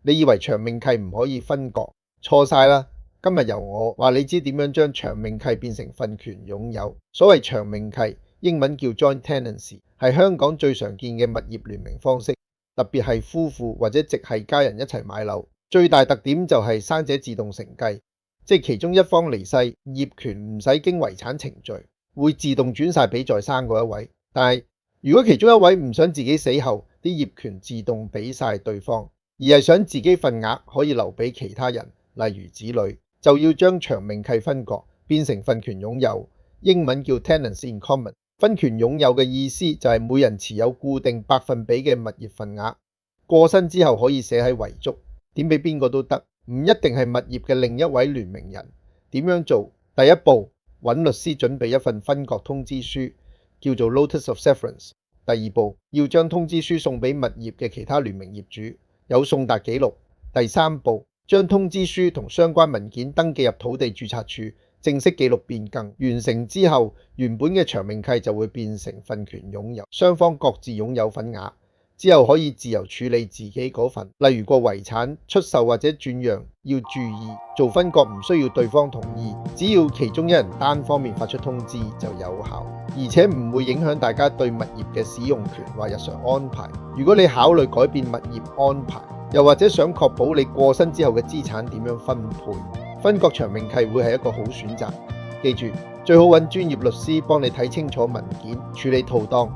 你以為長命契唔可以分割？錯晒啦！今日由我話你知點樣將長命契變成分權擁有。所謂長命契，英文叫 joint tenancy， 係香港最常見嘅物業聯名方式，特別係夫婦或者直系家人一齊買樓。最大特點就係生者自動承繼，即係其中一方離世，業權唔使經遺產程序，會自動轉晒俾在生嗰一位。但係如果其中一位唔想自己死後啲業權自動俾晒對方，而係想自己份額可以留俾其他人，例如子女，就要將長命契分割變成分權擁有，英文叫 tenancy in common。分權擁有嘅意思就係每人持有固定百分比嘅物業份額，過身之後可以寫喺遺囑，點俾邊個都得，唔一定係物業嘅另一位聯名人。點樣做？第一步，揾律師準備一份分割通知書，叫做 Notice of Severance。第二步，要將通知書送俾物業嘅其他聯名業主，有送達記錄。第三步，將通知書同相關文件登記入土地註冊處，正式記錄變更。完成之後，原本嘅長命契就會變成分權擁有，雙方各自擁有份額，之後可以自由處理自己嗰份。例如個遺產出售或者轉讓，要注意做分割唔需要對方同意，只要其中一人單方面發出通知就有效，而且唔會影響大家對物業嘅使用權或日常安排。如果你考慮改變物業安排，又或者想確保你過身之後嘅資產點樣分配，分割長命契會係一個好選擇。記住，最好揾專業律師幫你睇清楚文件，處理妥當。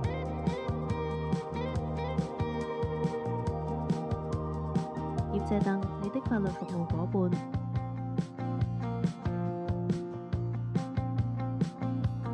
葉謝鄧，你的法律服務夥伴。